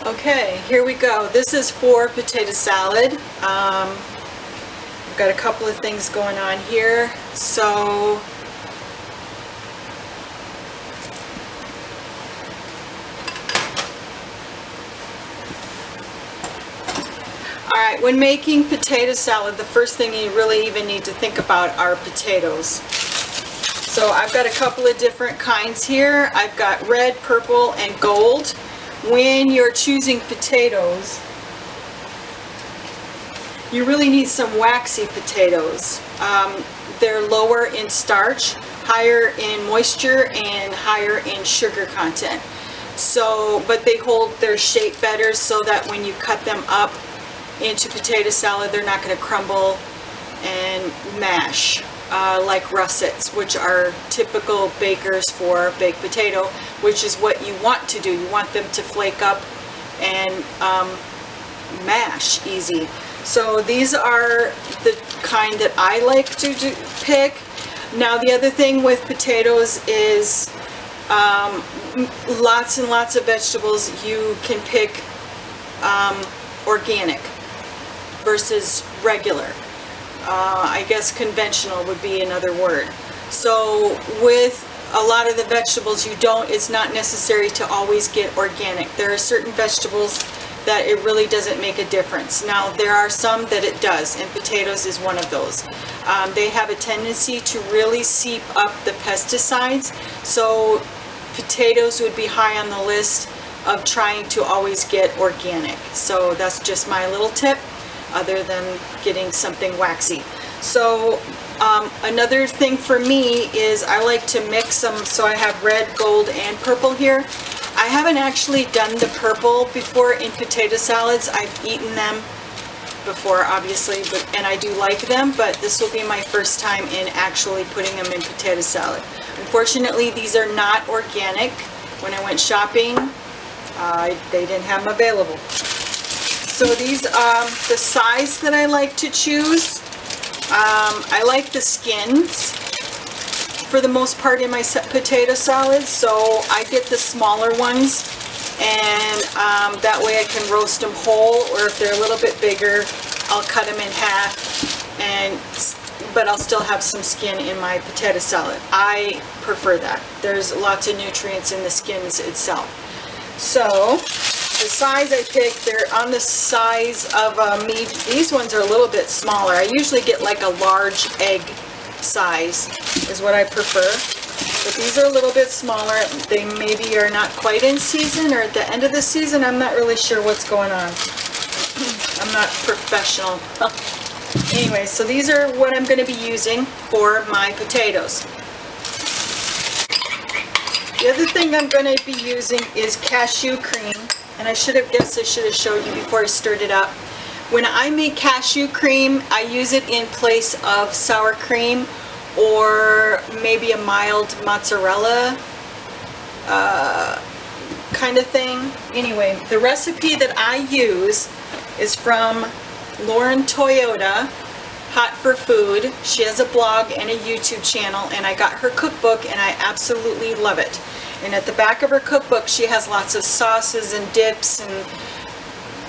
Okay, here we go. This is for potato salad. I've got a couple of things going on here. So, alright, when making potato salad, the first thing you really even need to think about are potatoes. So I've got a couple of different kinds here. I've got red, purple, and gold. When you're choosing potatoes, you really need some waxy potatoes. They're lower in starch, higher in moisture, and higher in sugar content. So, but they hold their shape better so that when you cut them up into potato salad, they're not going to crumble and mash. Like russets, which are typical bakers for baked potato, which is what you want to do. You want them to flake up and mash easy. So these are the kind that I like to pick. Now the other thing with potatoes is lots and lots of vegetables you can pick organic versus regular. I guess conventional would be another word. So with a lot of the vegetables it's not necessary to always get organic. There are certain vegetables that it really doesn't make a difference. Now there are some that it does, and potatoes is one of those. They have a tendency to really seep up the pesticides, so potatoes would be high on the list of trying to always get organic. So that's just my little tip, other than getting something waxy. So another thing for me is I like to mix them, so I have red, gold, and purple here. I haven't actually done the purple before in potato salads. I've eaten them before, obviously, and I do like them, but this will be my first time in actually putting them in potato salad. Unfortunately, these are not organic. When I went shopping, they didn't have them available. So these, the size that I like to choose, I like the skins for the most part in my potato salads, so I get the smaller ones, and that way I can roast them whole, or if they're a little bit bigger, I'll cut them in half, but I'll still have some skin in my potato salad. I prefer that. There's lots of nutrients in the skins itself. So the size I picked, they're on the size of me. These ones are a little bit smaller. I usually get like a large egg size is what I prefer. But these are a little bit smaller. They maybe are not quite in season or at the end of the season. I'm not really sure what's going on. I'm not professional. Anyway, so these are what I'm going to be using for my potatoes. The other thing I'm going to be using is cashew cream. And I should have showed you before I stirred it up. When I make cashew cream, I use it in place of sour cream or maybe a mild mozzarella kind of thing. Anyway, the recipe that I use is from Lauren Toyota, Hot for Food. She has a blog and a YouTube channel, and I got her cookbook and I absolutely love it. And at the back of her cookbook, she has lots of sauces and dips and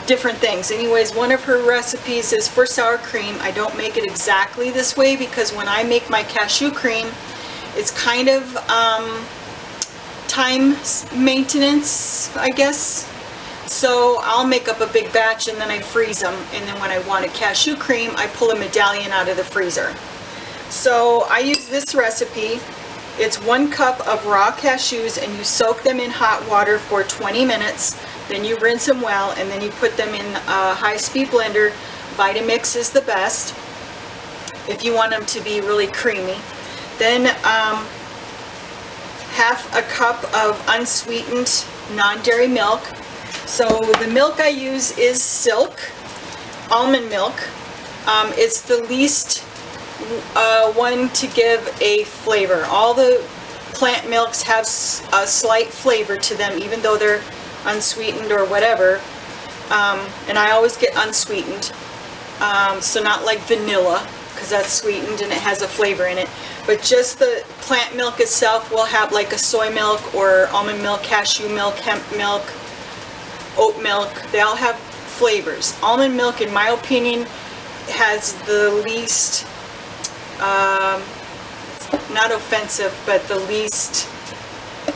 different things. Anyways, one of her recipes is for sour cream. I don't make it exactly this way because when I make my cashew cream, it's kind of time maintenance, I guess. So I'll make up a big batch and then I freeze them. And then when I want a cashew cream, I pull a medallion out of the freezer. So I use this recipe. It's 1 cup of raw cashews, and you soak them in hot water for 20 minutes. Then you rinse them well, and then you put them in a high-speed blender. Vitamix is the best if you want them to be really creamy. Then half a cup of unsweetened non-dairy milk. So the milk I use is Silk almond milk. It's the least one to give a flavor. All the plant milks have a slight flavor to them, even though they're unsweetened or whatever. And I always get unsweetened. So not like vanilla, because that's sweetened and it has a flavor in it. But just the plant milk itself will have like a soy milk or almond milk, cashew milk, hemp milk, oat milk. They all have flavors. Almond milk, in my opinion, has the least, not offensive, but the least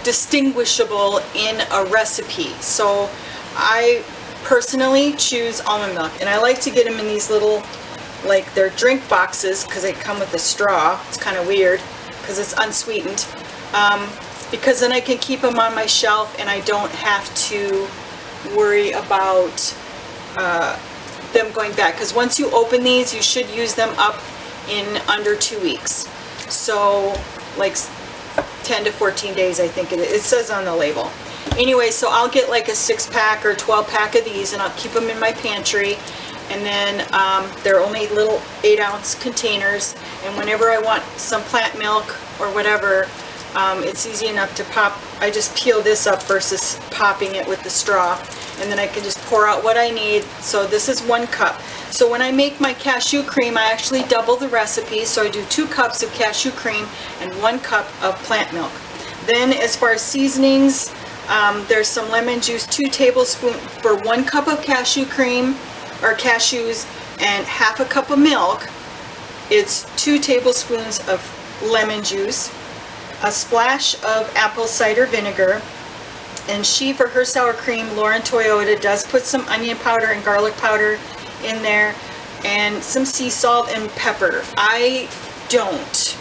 distinguishable in a recipe. So I personally choose almond milk, and I like to get them in these little, like, they're drink boxes because they come with a straw. It's kind of weird because it's unsweetened, because then I can keep them on my shelf and I don't have to worry about them going back, because once you open these, you should use them up in under 2 weeks. So like 10 to 14 days, I think it says on the label. Anyway, so I'll get like a 6-pack or 12-pack of these, and I'll keep them in my pantry. And then they're only little 8-ounce containers, and whenever I want some plant milk or whatever, it's easy enough to pop. I just peel this up versus popping it with the straw, and then I can just pour out what I need. So this is 1 cup. So when I make my cashew cream, I actually double the recipe. So I do 2 cups of cashew cream and 1 cup of plant milk. Then as far as seasonings, there's some lemon juice, 2 tablespoons for 1 cup of cashew cream or cashews, and half a cup of milk. It's 2 tablespoons of lemon juice, a splash of apple cider vinegar, and for her sour cream, Lauren Toyota does put some onion powder and garlic powder in there, and some sea salt and pepper. I don't,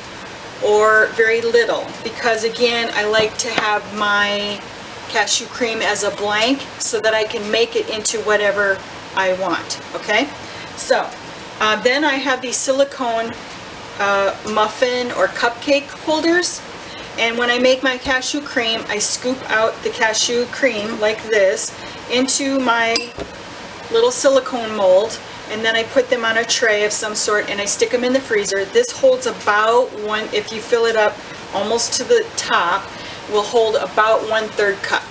or very little, because again, I like to have my cashew cream as a blank so that I can make it into whatever I want. Okay, so then I have these silicone muffin or cupcake holders, and when I make my cashew cream, I scoop out the cashew cream like this into my little silicone mold, and then I put them on a tray of some sort and I stick them in the freezer. This holds about one, if you fill it up almost to the top, will hold about 1/3 cup.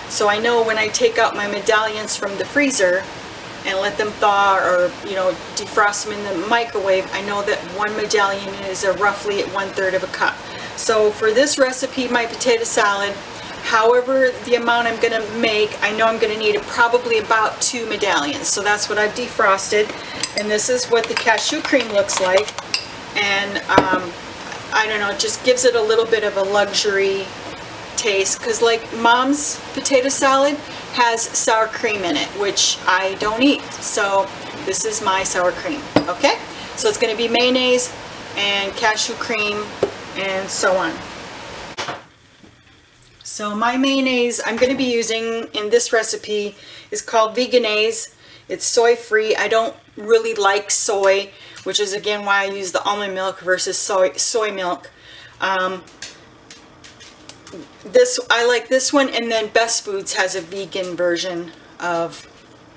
So I know when I take out my medallions from the freezer and let them thaw, or defrost them in the microwave, I know that 1 medallion is roughly at 1/3 of a cup. So for this recipe, my potato salad, however the amount I'm going to make, I know I'm going to need probably about 2 medallions. So that's what I've defrosted, and this is what the cashew cream looks like. And I don't know, it just gives it a little bit of a luxury taste, because like Mom's potato salad has sour cream in it, which I don't eat. So this is my sour cream. Okay, so it's going to be mayonnaise and cashew cream and so on. So my mayonnaise I'm going to be using in this recipe is called Vegenaise. It's soy free. I don't really like soy, which is again why I use the almond milk versus soy milk. I like this one, and then Best Foods has a vegan version of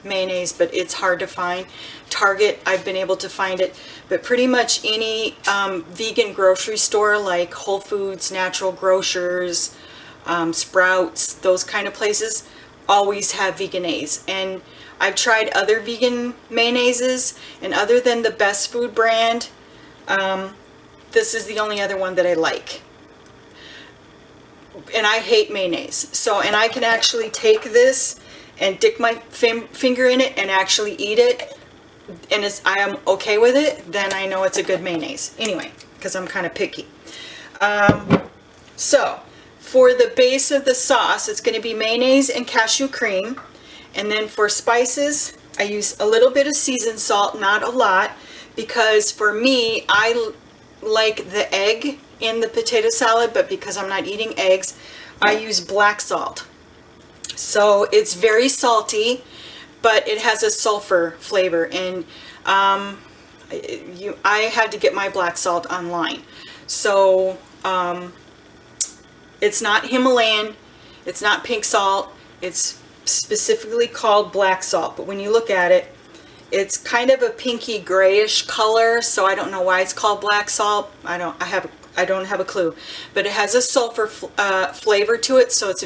mayonnaise, but it's hard to find. Target, I've been able to find it, but pretty much any vegan grocery store like Whole Foods, Natural Grocers, Sprouts, those kind of places always have Vegenaise. And I've tried other vegan mayonnaises, and other than the Best Food brand, this is the only other one that I like. And I hate mayonnaise. So, and I can actually take this and dick my finger in it and actually eat it, and I am okay with it, then I know it's a good mayonnaise. Anyway, because I'm kind of picky. So, for the base of the sauce, it's going to be mayonnaise and cashew cream. And then for spices, I use a little bit of seasoned salt, not a lot, because for me, I like the egg in the potato salad, but because I'm not eating eggs, I use black salt. So it's very salty, but it has a sulfur flavor, and I had to get my black salt online. So it's not Himalayan, it's not pink salt, it's specifically called black salt, but when you look at it, it's kind of a pinky grayish color, so I don't know why it's called black salt. I don't have a clue, but it has a sulfur flavor to it, so it's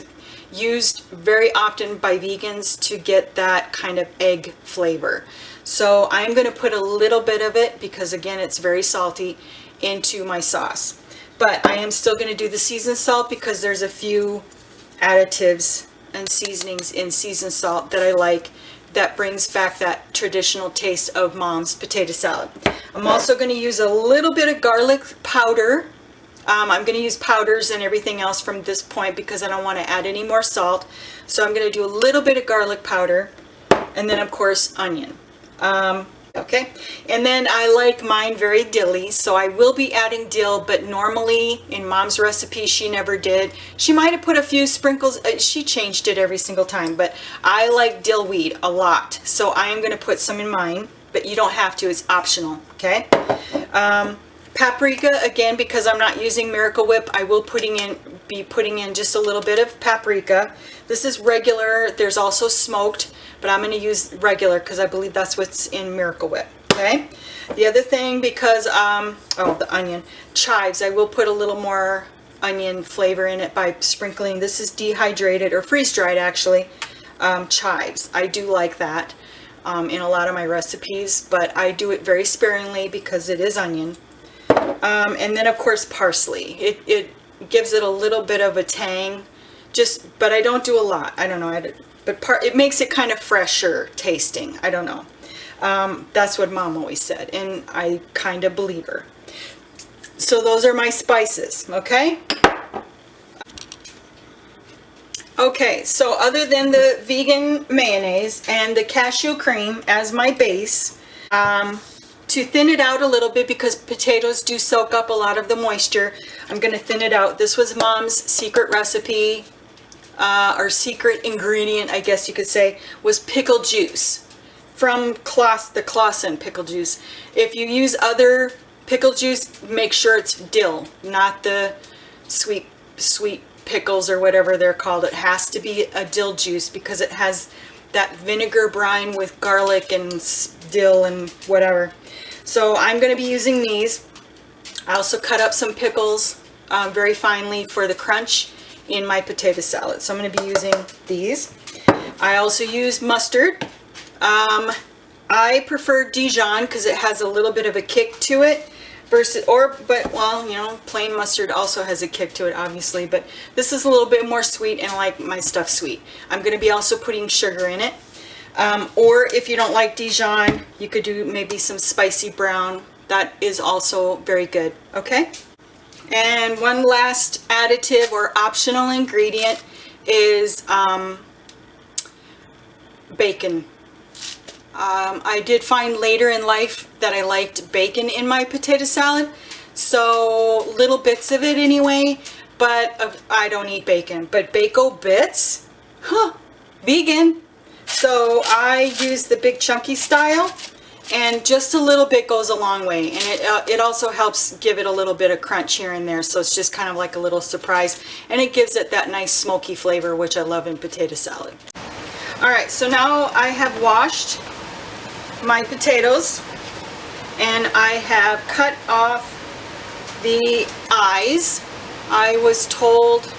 used very often by vegans to get that kind of egg flavor. So I'm going to put a little bit of it, because again it's very salty, into my sauce. But I am still going to do the seasoned salt because there's a few additives and seasonings in seasoned salt that I like, that brings back that traditional taste of Mom's potato salad. I'm also going to use a little bit of garlic powder. I'm going to use powders and everything else from this point because I don't want to add any more salt. So I'm going to do a little bit of garlic powder, and then of course onion. Okay, and then I like mine very dilly, so I will be adding dill, but normally in Mom's recipe she never did. She might have put a few sprinkles, she changed it every single time, but I like dill weed a lot, so I am going to put some in mine, but you don't have to, it's optional. Okay, paprika, again, because I'm not using Miracle Whip, I will be putting in just a little bit of paprika. This is regular, there's also smoked, but I'm going to use regular because I believe that's what's in Miracle Whip. Okay, the other thing, because oh, the onion, chives, I will put a little more onion flavor in it by sprinkling, this is dehydrated or freeze-dried actually, chives. I do like that in a lot of my recipes, but I do it very sparingly because it is onion. And then of course parsley, it gives it a little bit of a tang, but I don't do a lot. I don't know, but it makes it kind of fresher tasting. I don't know. That's what Mom always said, and I kind of believe her. So those are my spices, okay? Okay, so other than the vegan mayonnaise and the cashew cream as my base, to thin it out a little bit because potatoes do soak up a lot of the moisture, I'm going to thin it out. This was Mom's secret recipe, or secret ingredient, I guess you could say, was pickle juice from the Clausen pickle juice. If you use other pickle juice, make sure it's dill, not the sweet pickles or whatever they're called. It has to be a dill juice because it has that vinegar brine with garlic and dill and whatever. So I'm going to be using these. I also cut up some pickles very finely for the crunch in my potato salad. So I'm going to be using these. I also use mustard. I prefer Dijon because it has a little bit of a kick to it well, you know, plain mustard also has a kick to it, obviously, but this is a little bit more sweet, and I like my stuff sweet. I'm going to be also putting sugar in it. Or if you don't like Dijon, you could do maybe some spicy brown. That is also very good. Okay. And one last additive or optional ingredient is bacon. I did find later in life that I liked bacon in my potato salad, so little bits of it anyway, but I don't eat bacon. But Bako Bits, vegan. So I use the big chunky style, and just a little bit goes a long way, and it also helps give it a little bit of crunch here and there, so it's just kind of like a little surprise, and it gives it that nice smoky flavor, which I love in potato salad. Alright, so now I have washed my potatoes, and I have cut off the eyes. I was told,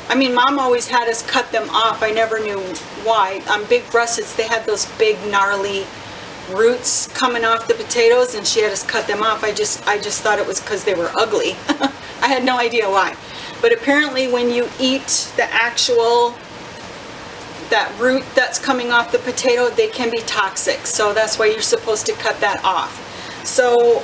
I mean, Mom always had us cut them off. I never knew why. On big russets, they had those big gnarly roots coming off the potatoes, and she had us cut them off. I just thought it was because they were ugly. I had no idea why. But apparently when you eat the actual, that root that's coming off the potato, they can be toxic. So that's why you're supposed to cut that off. So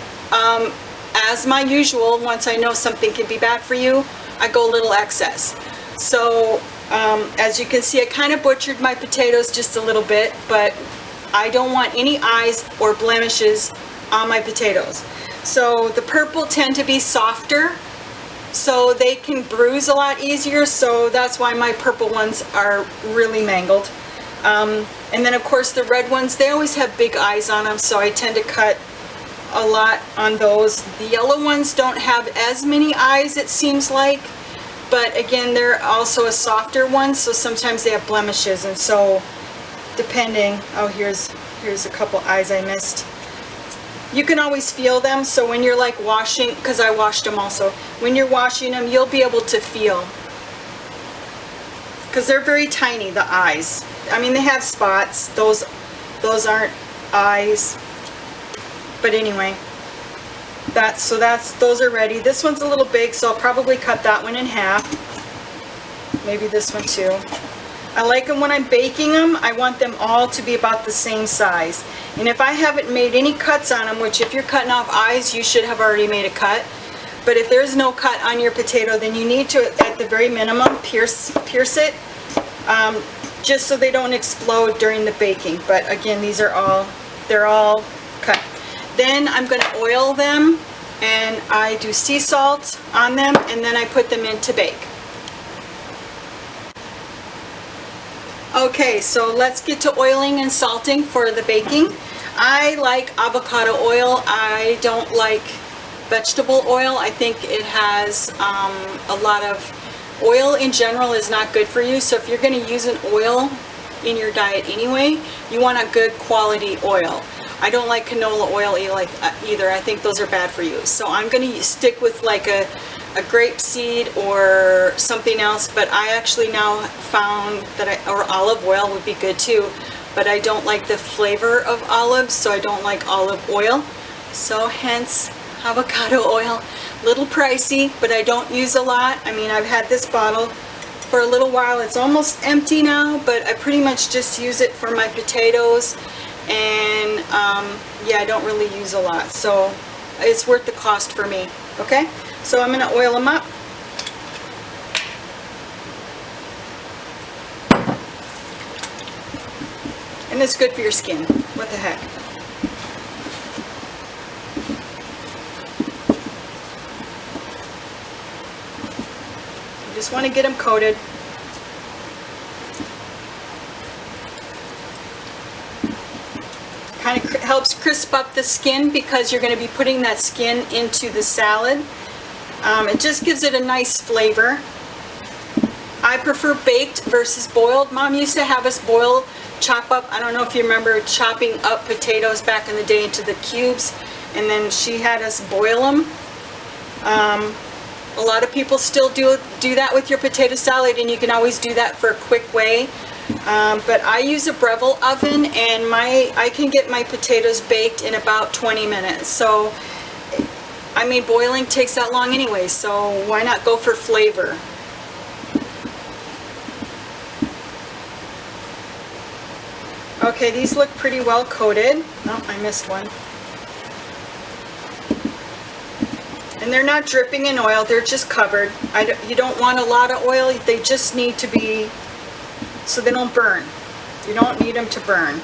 as my usual, once I know something can be bad for you, I go a little excess. So as you can see, I kind of butchered my potatoes just a little bit, but I don't want any eyes or blemishes on my potatoes. So the purple tend to be softer, so they can bruise a lot easier, so that's why my purple ones are really mangled. And then of course the red ones, they always have big eyes on them, so I tend to cut a lot on those. The yellow ones don't have as many eyes, it seems like, but again, they're also a softer one, so sometimes they have blemishes, and so depending, oh, here's a couple eyes I missed. You can always feel them, so when you're like washing, because I washed them also, when you're washing them, you'll be able to feel, because they're very tiny, the eyes. I mean, they have spots, those aren't eyes, but anyway, those are ready. This one's a little big, so I'll probably cut that one in half, maybe this one too. I like them when I'm baking them. I want them all to be about the same size. And if I haven't made any cuts on them, which if you're cutting off eyes, you should have already made a cut. But if there's no cut on your potato, then you need to, at the very minimum, pierce it, just so they don't explode during the baking. But again, they're all cut. Then I'm going to oil them, and I do sea salt on them, and then I put them in to bake. Okay, so let's get to oiling and salting for the baking. I like avocado oil. I don't like vegetable oil. I think it has a lot of oil in general is not good for you. So if you're going to use an oil in your diet anyway, you want a good quality oil. I don't like canola oil either. I think those are bad for you. So I'm going to stick with like a grape seed or something else, but I actually now found that or olive oil would be good too, but I don't like the flavor of olives, so I don't like olive oil. So hence avocado oil. Little pricey, but I don't use a lot. I mean, I've had this bottle for a little while. It's almost empty now, but I pretty much just use it for my potatoes, and yeah, I don't really use a lot, so it's worth the cost for me. Okay, so I'm going to oil them up. And it's good for your skin. What the heck? You just want to get them coated. Kind of helps crisp up the skin because you're going to be putting that skin into the salad. It just gives it a nice flavor. I prefer baked versus boiled. Mom used to have us chop up, I don't know if you remember chopping up potatoes back in the day into the cubes, and then she had us boil them. A lot of people still do that with your potato salad, and you can always do that for a quick way. But I use a Breville oven, and I can get my potatoes baked in about 20 minutes. So, I mean, boiling takes that long anyway, so why not go for flavor? Okay, these look pretty well coated. Oh, I missed one. And they're not dripping in oil, they're just covered. You don't want a lot of oil, they just need to be so they don't burn. You don't need them to burn.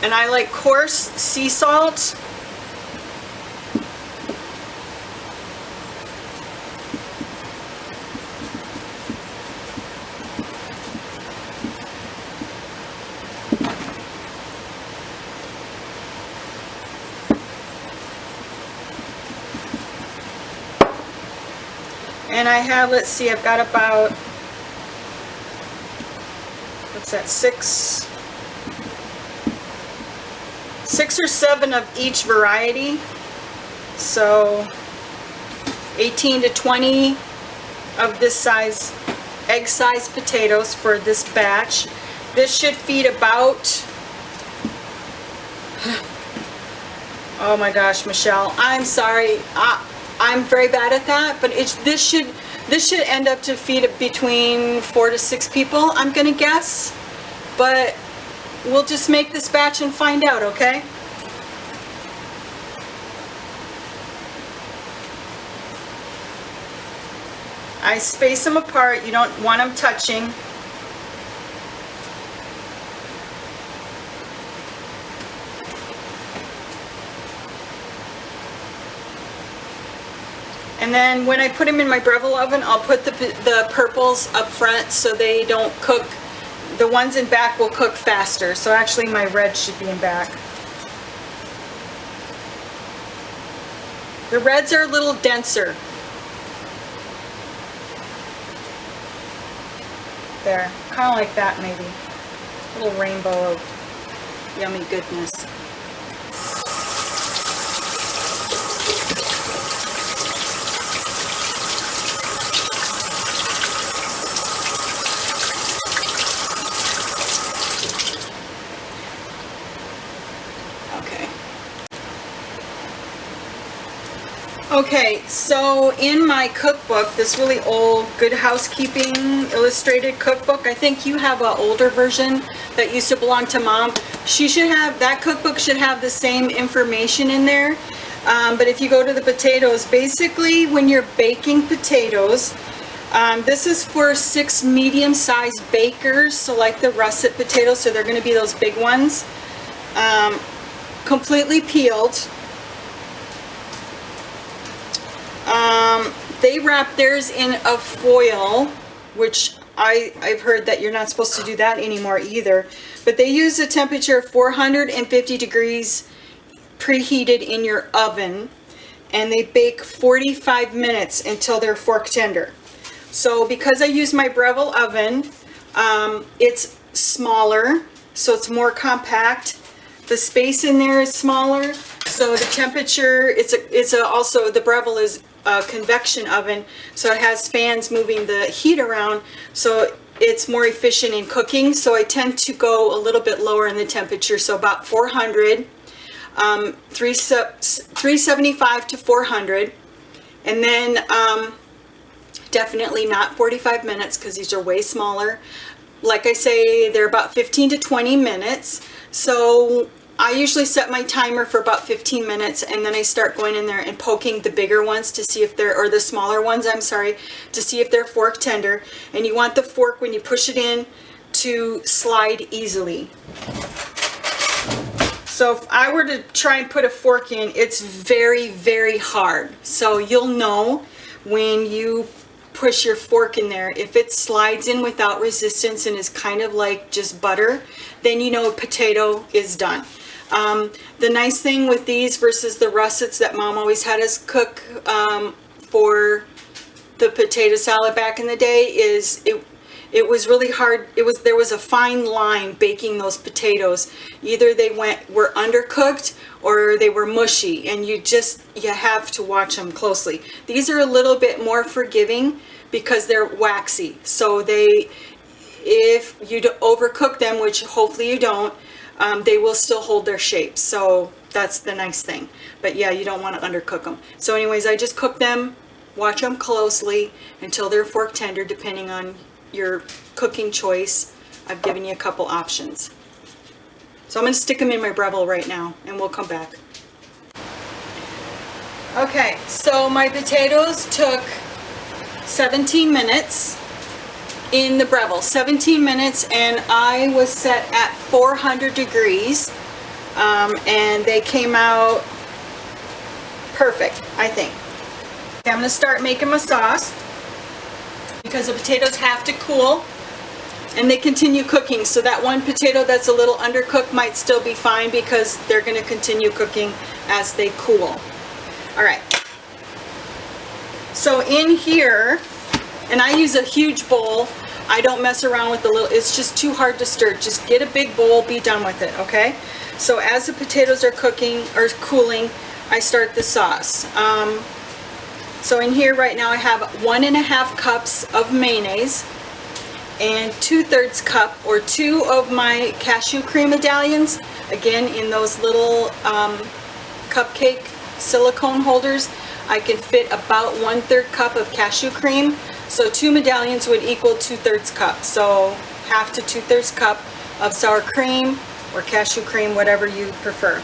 And I like coarse sea salt. And I have, let's see, I've got about, what's that, six or seven of each variety. So 18 to 20 of this size, egg size potatoes for this batch. This should feed about, oh my gosh, Michelle, I'm sorry. I'm very bad at that, but this should end up to feed between 4 to 6 people, I'm gonna guess. But we'll just make this batch and find out, okay? I space them apart. You don't want them touching. And then when I put them in my Breville oven, I'll put the purples up front so they don't cook. The ones in back will cook faster. So actually my red should be in back. The reds are a little denser. There, kind of like that maybe. A little rainbow of yummy goodness. Okay, so in my cookbook, this really old Good Housekeeping illustrated cookbook, I think you have an older version that used to belong to Mom. She should have, that cookbook should have the same information in there. But if you go to the potatoes, basically when you're baking potatoes, this is for 6 medium-sized bakers, so like the russet potatoes, so they're going to be those big ones. Completely peeled. They wrap theirs in a foil, which I've heard that you're not supposed to do that anymore either. But they use a temperature of 450 degrees preheated in your oven, and they bake 45 minutes until they're fork tender. So because I use my Breville oven, it's smaller, so it's more compact. The space in there is smaller, so the temperature, also the Breville is a convection oven, so it has fans moving the heat around, so it's more efficient in cooking. So I tend to go a little bit lower in the temperature, so about 400, 375 to 400, and then definitely not 45 minutes because these are way smaller. Like I say, they're about 15 to 20 minutes. So I usually set my timer for about 15 minutes, and then I start going in there and poking the bigger ones to see if they're, or the smaller ones, I'm sorry, to see if they're fork tender. And you want the fork, when you push it in, to slide easily. So if I were to try and put a fork in, it's very, very hard. So you'll know when you push your fork in there. If it slides in without resistance and is kind of like just butter, then you know a potato is done. The nice thing with these versus the russets that Mom always had us cook for the potato salad back in the day is it was really hard. There was a fine line baking those potatoes. Either they were undercooked or they were mushy, and you have to watch them closely. These are a little bit more forgiving because they're waxy. So if you overcook them, which hopefully you don't, they will still hold their shape. So that's the nice thing. But yeah, you don't want to undercook them. So anyways, I just cook them, watch them closely until they're fork tender, depending on your cooking choice. I've given you a couple options. So I'm going to stick them in my Breville right now, and we'll come back. Okay, so my potatoes took 17 minutes in the Breville. 17 minutes, and I was set at 400 degrees, and they came out perfect, I think. Okay, I'm going to start making my sauce, because the potatoes have to cool and they continue cooking. So that one potato that's a little undercooked might still be fine because they're going to continue cooking as they cool. All right. So in here, and I use a huge bowl. I don't mess around with the little, it's just too hard to stir. Just get a big bowl, be done with it, okay? So as the potatoes are cooking or cooling, I start the sauce. So in here right now I have 1.5 cups of mayonnaise and 2/3 cup or 2 of my cashew cream medallions. Again, in those little cupcake silicone holders, I can fit about 1/3 cup of cashew cream. So 2 medallions would equal 2/3 cup. So 1/2 to 2/3 cup of sour cream or cashew cream, whatever you prefer.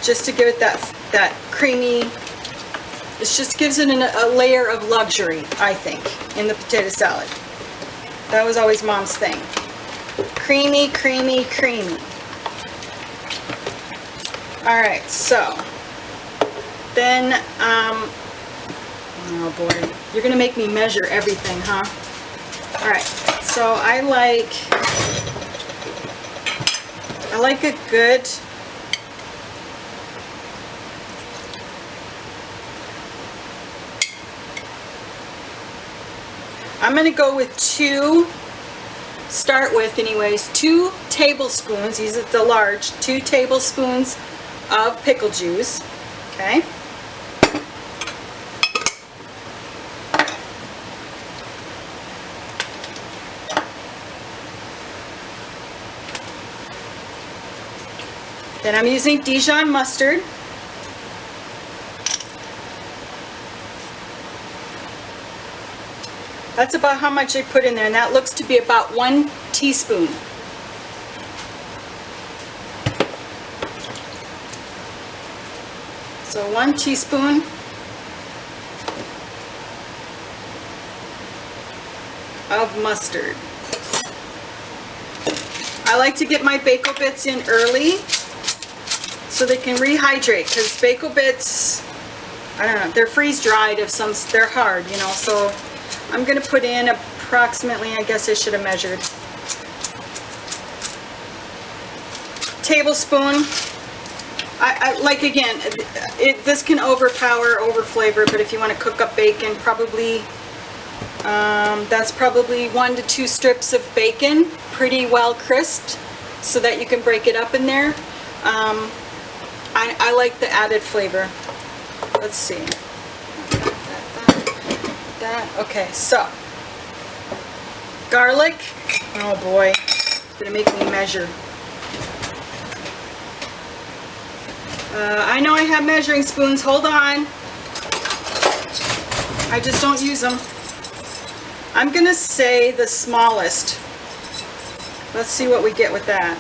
Just to give it that creamy, it just gives it a layer of luxury, I think, in the potato salad. That was always Mom's thing. Creamy, creamy, creamy. All right, so then, oh boy, you're gonna make me measure everything, huh? All right, so I like a good, I'm going to go with 2 tablespoons, these are the large, 2 tablespoons of pickle juice, okay? Then I'm using Dijon mustard. That's about how much I put in there, and that looks to be about 1 teaspoon. So 1 teaspoon. Of mustard. I like to get my Baked Bits in early so they can rehydrate, because Baked Bits, I don't know, they're freeze dried if some, they're hard, you know, so I'm going to put in approximately, I guess I should have measured, tablespoon. I like, again, this can over flavor, but if you want to cook up bacon, probably, that's probably 1 to 2 strips of bacon, pretty well crisped, so that you can break it up in there. I like the added flavor. Let's see. Okay, so garlic. Oh boy, it's gonna make me measure. I know I have measuring spoons. Hold on. I just don't use them. I'm gonna say the smallest. Let's see what we get with that.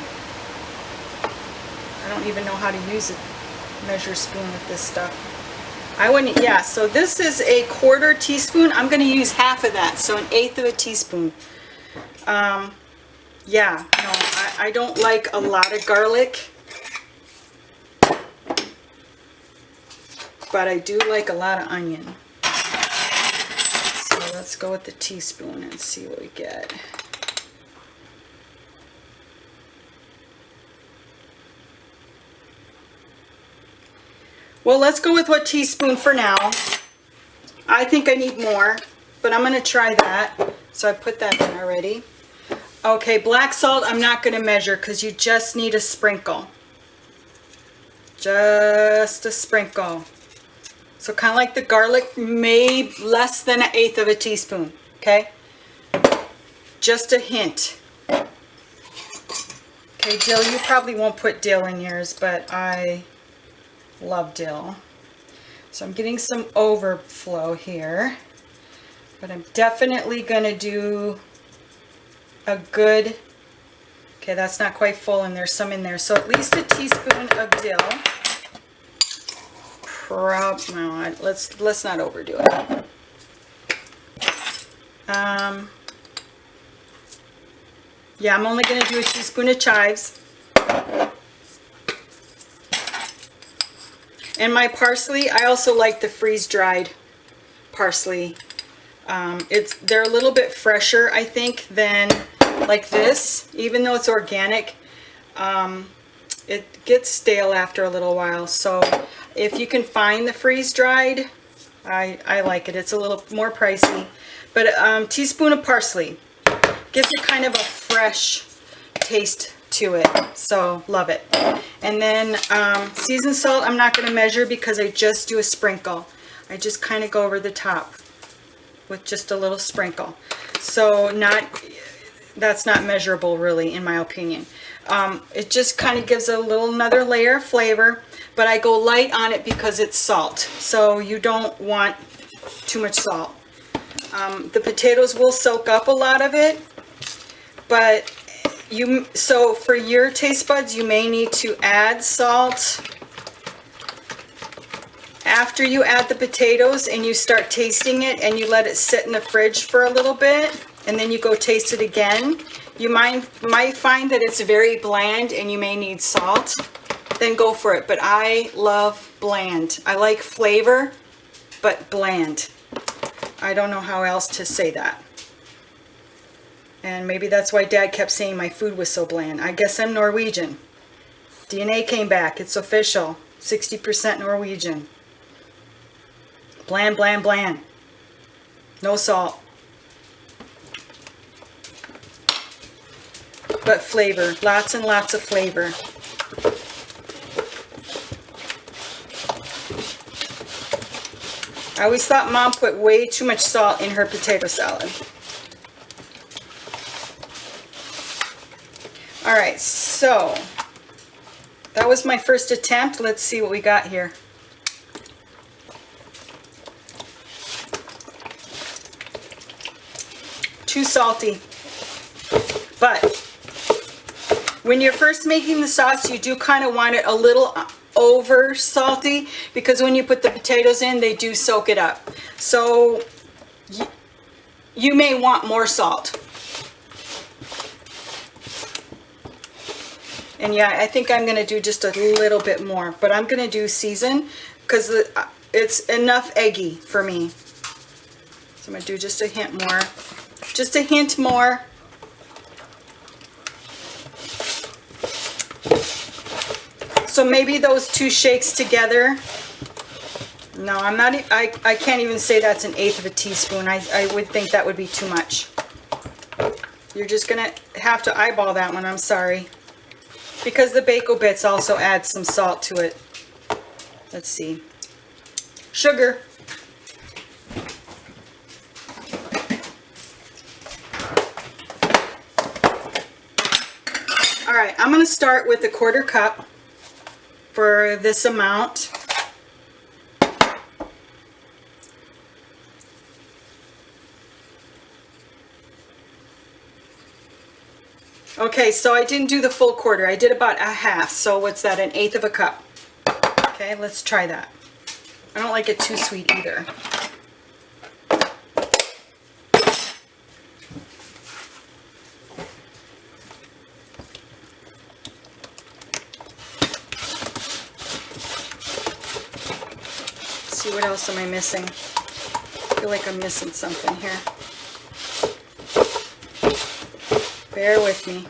I don't even know how to use a measure spoon with this stuff. I wouldn't, yeah, so this is a 1/4 teaspoon. I'm gonna use half of that, so 1/8 of a teaspoon. Yeah, no, I don't like a lot of garlic, but I do like a lot of onion. So let's go with the teaspoon and see what we get. Well, let's go with 1 teaspoon for now. I think I need more, but I'm gonna try that. So I put that in already. Okay, black salt, I'm not gonna measure because you just need a sprinkle. Just a sprinkle. So kind of like the garlic, maybe less than 1/8 of a teaspoon, okay? Just a hint. Okay, dill, you probably won't put dill in yours, but I love dill. So I'm getting some overflow here, but I'm definitely gonna do a good, okay, that's not quite full and there's some in there. So at least a teaspoon of dill. No, let's not overdo it. Yeah, I'm only gonna do a teaspoon of chives. And my parsley, I also like the freeze-dried parsley. They're a little bit fresher, I think, than like this. Even though it's organic, it gets stale after a little while. So if you can find the freeze-dried, I like it. It's a little more pricey. But teaspoon of parsley gives it kind of a fresh taste to it, so love it. And then seasoned salt, I'm not going to measure because I just do a sprinkle. I just kind of go over the top with just a little sprinkle. So that's not measurable really, in my opinion. It just kind of gives a little another layer of flavor, but I go light on it because it's salt, so you don't want too much salt. The potatoes will soak up a lot of it, but so for your taste buds, you may need to add salt after you add the potatoes and you start tasting it, and you let it sit in the fridge for a little bit, and then you go taste it again. You might find that it's very bland and you may need salt. Then go for it. But I love bland. I like flavor, but bland. I don't know how else to say that. And maybe that's why Dad kept saying my food was so bland. I guess I'm Norwegian. DNA came back. It's official. 60% Norwegian. Bland, bland, bland. No salt. But flavor. Lots and lots of flavor. I always thought Mom put way too much salt in her potato salad. Alright, so that was my first attempt. Let's see what we got here. too salty. But when you're first making the sauce, you do kind of want it a little over salty, because when you put the potatoes in, they do soak it up. So you may want more salt. And yeah, I think I'm going to do just a little bit more, but I'm going to do season because it's enough eggy for me. So I'm going to do just a hint more. Just a hint more. So maybe those two shakes together. No, I'm not, I can't even say that's an 1/8 of a teaspoon. I would think that would be too much. You're just going to have to eyeball that one, I'm sorry. Because the Bako Bits also adds some salt to it. Let's see. Sugar. All right, I'm going to start with a 1/4 cup for this amount. Okay, so I didn't do the full 1/4. I did about a half. So what's that, an 1/8 of a cup? Okay, let's try that. I don't like it too sweet either. Let's see, what else am I missing? I feel like I'm missing something here. Bear with me.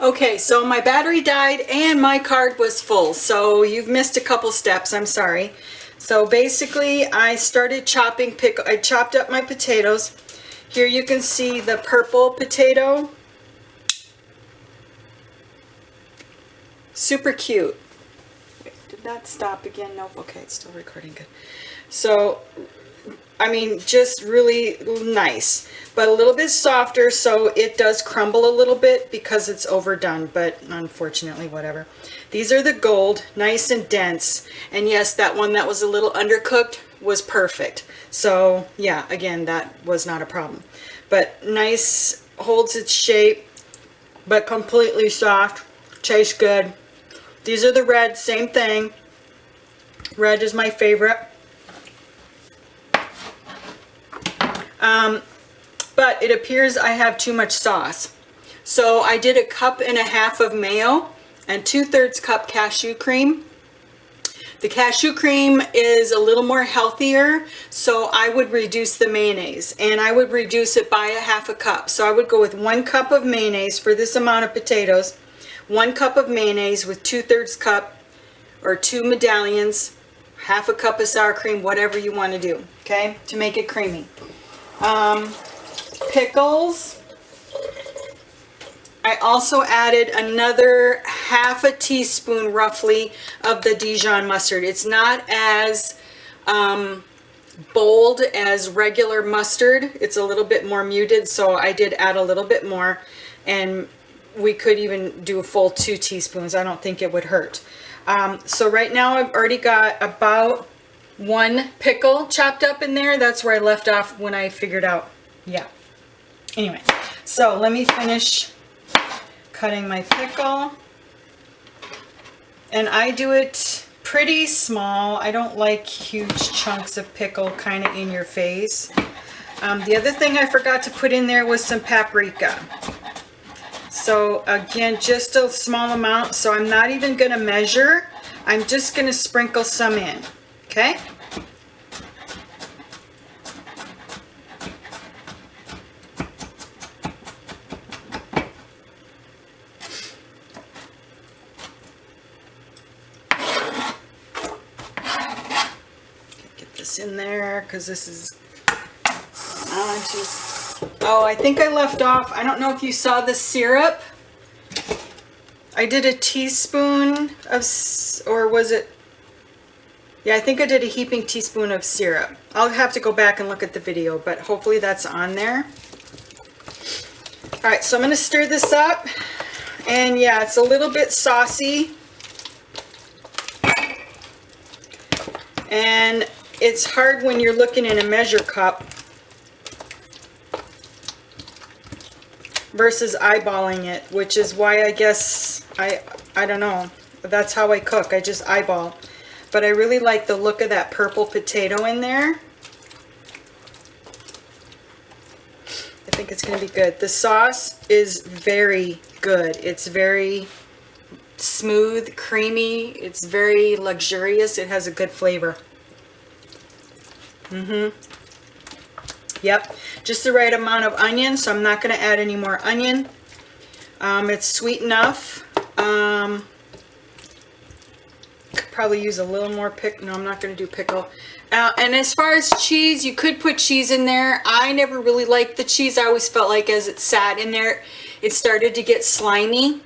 Okay, so my battery died and my card was full, so you've missed a couple steps, I'm sorry. So basically I started chopping, I chopped up my potatoes. Here you can see the purple potato. Super cute. Wait, did that stop again? Nope. Okay, it's still recording good. So, I mean, just really nice, but a little bit softer, so it does crumble a little bit because it's overdone, but unfortunately, whatever. These are the gold, nice and dense, and yes, that one that was a little undercooked was perfect. So yeah, again, that was not a problem. But nice, holds its shape, but completely soft, tastes good. These are the red, same thing. Red is my favorite. But it appears I have too much sauce. So I did 1.5 cups of mayo and 2/3 cup cashew cream. The cashew cream is a little more healthier, so I would reduce the mayonnaise, and I would reduce it by 1/2 cup. So I would go with 1 cup of mayonnaise for this amount of potatoes, 1 cup of mayonnaise with 2/3 cup or 2 medallions, 1/2 cup of sour cream, whatever you want to do, okay, to make it creamy. Pickles. I also added another 1/2 teaspoon roughly of the Dijon mustard. It's not as bold as regular mustard. It's a little bit more muted, so I did add a little bit more, and we could even do a full 2 teaspoons. I don't think it would hurt. So right now I've already got about 1 pickle chopped up in there. That's where I left off when I figured out, yeah. Anyway, so let me finish cutting my pickle, and I do it pretty small. I don't like huge chunks of pickle kind of in your face. The other thing I forgot to put in there was some paprika. So again, just a small amount, so I'm not even going to measure. I'm just going to sprinkle some in, okay? In there, because this is oh, I think I left off, I don't know if you saw the syrup. I did a teaspoon of, or was it, Yeah, I think I did a heaping teaspoon of syrup. I'll have to go back and look at the video, but hopefully that's on there. All right, so I'm going to stir this up. And yeah, it's a little bit saucy. And it's hard when you're looking in a measure cup versus eyeballing it, which is why I guess I don't know. That's how I cook. I just eyeball. But I really like the look of that purple potato in there. I think it's going to be good. The sauce is very good. It's very smooth, creamy. It's very luxurious. It has a good flavor. Yep, just the right amount of onion, so I'm not going to add any more onion. It's sweet enough. Could probably use a little more pickle. No, I'm not going to do pickle. And as far as cheese, you could put cheese in there. I never really liked the cheese. I always felt like as it sat in there, it started to get slimy.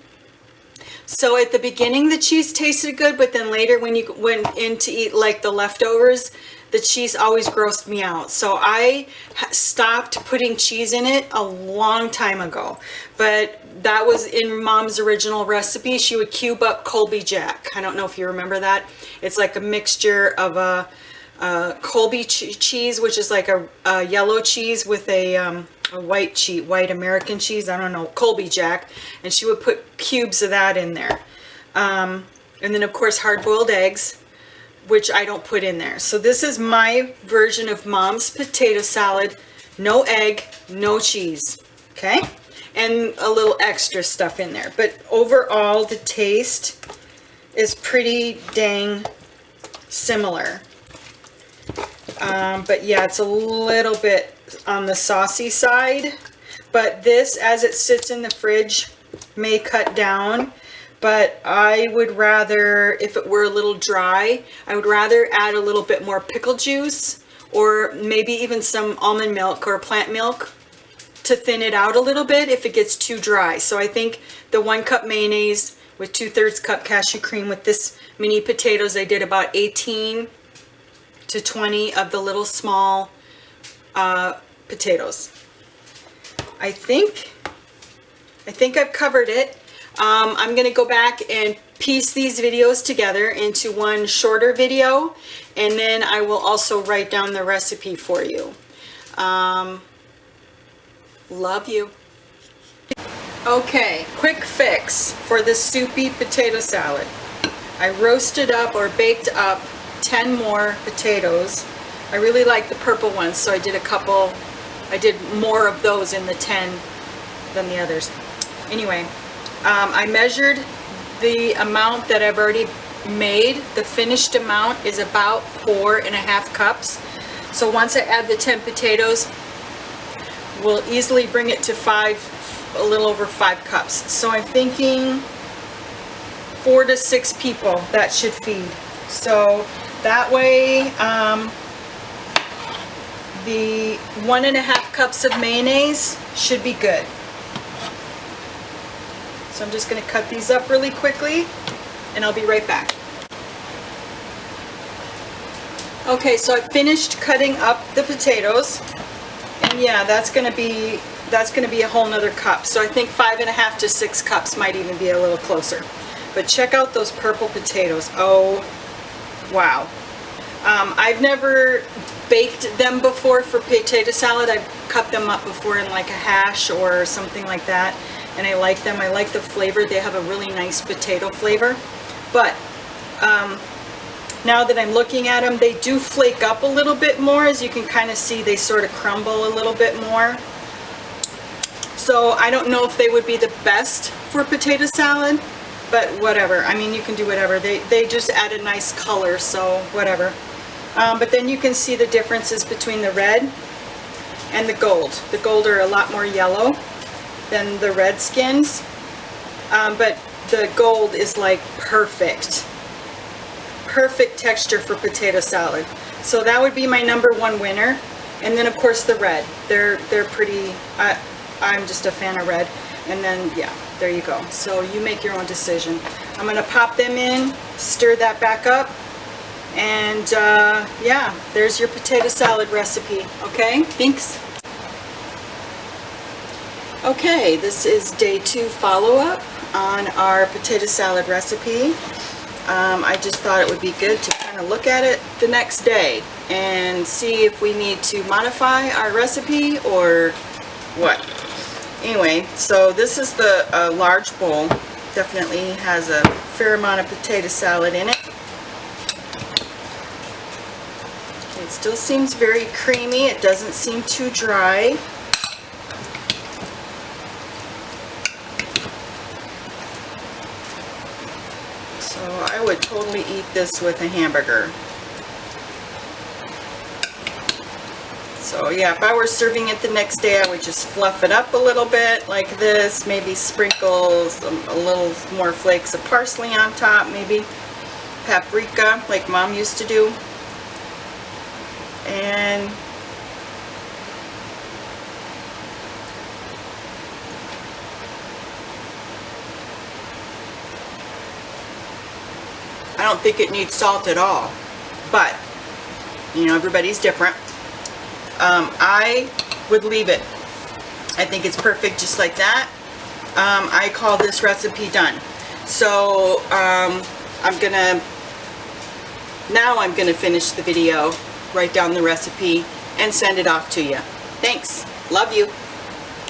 So at the beginning, the cheese tasted good, but then later when you went in to eat like the leftovers, the cheese always grossed me out. So I stopped putting cheese in it a long time ago. But that was in Mom's original recipe. She would cube up Colby Jack. I don't know if you remember that. It's like a mixture of a Colby cheese, which is like a yellow cheese with a white American cheese. I don't know, Colby Jack. And she would put cubes of that in there. And then of course hard-boiled eggs, which I don't put in there. So this is my version of Mom's potato salad. No egg, no cheese, okay? And a little extra stuff in there. But overall, the taste is pretty dang similar. But yeah, it's a little bit on the saucy side. But this, as it sits in the fridge, may cut down. But I would rather, if it were a little dry, I would rather add a little bit more pickle juice or maybe even some almond milk or plant milk to thin it out a little bit if it gets too dry. So I think the 1 cup mayonnaise with 2/3 cup cashew cream with this mini potatoes, I did about 18 to 20 of the little small potatoes. I think I've covered it. I'm going to go back and piece these videos together into one shorter video, and then I will also write down the recipe for you. Love you. Okay, quick fix for this soupy potato salad. I roasted up or baked up 10 more potatoes. I really like the purple ones, so I did more of those in the 10 than the others. Anyway, I measured the amount that I've already made. The finished amount is about 4.5 cups. So once I add the 10 potatoes, we'll easily bring it to a little over 5 cups. So I'm thinking 4 to 6 people that should feed. So that way, the 1.5 cups of mayonnaise should be good. So I'm just going to cut these up really quickly, and I'll be right back. Okay, so I finished cutting up the potatoes, and yeah, that's going to be a whole nother cup. So I think 5.5 to 6 cups might even be a little closer. But check out those purple potatoes. Oh, wow. I've never baked them before for potato salad. I've cut them up before in like a hash or something like that. And I like them. I like the flavor. They have a really nice potato flavor. But now that I'm looking at them, they do flake up a little bit more. As you can kind of see, they sort of crumble a little bit more. So I don't know if they would be the best for potato salad, but whatever. I mean, you can do whatever. They just add a nice color, so whatever. But then you can see the differences between the red and the gold. The gold are a lot more yellow than the red skins, but the gold is like perfect texture for potato salad. So that would be my #1 winner. And then of course the red, they're pretty, I'm just a fan of red. And then yeah, there you go. So you make your own decision. I'm going to pop them in, stir that back up, And yeah, there's your potato salad recipe. Okay, thanks. Okay, this is day 2 follow-up on our potato salad recipe. I just thought it would be good to kind of look at it the next day and see if we need to modify our recipe or what. Anyway, so this is the large bowl. Definitely has a fair amount of potato salad in it. It still seems very creamy. It doesn't seem too dry. So I would totally eat this with a hamburger. So yeah, if I were serving it the next day, I would just fluff it up a little bit like this, maybe sprinkle a little more flakes of parsley on top, maybe paprika like Mom used to do. And I don't think it needs salt at all, but you know, everybody's different. I would leave it. I think it's perfect just like that. I call this recipe done. So I'm gonna finish the video, write down the recipe, and send it off to you. Thanks. Love you.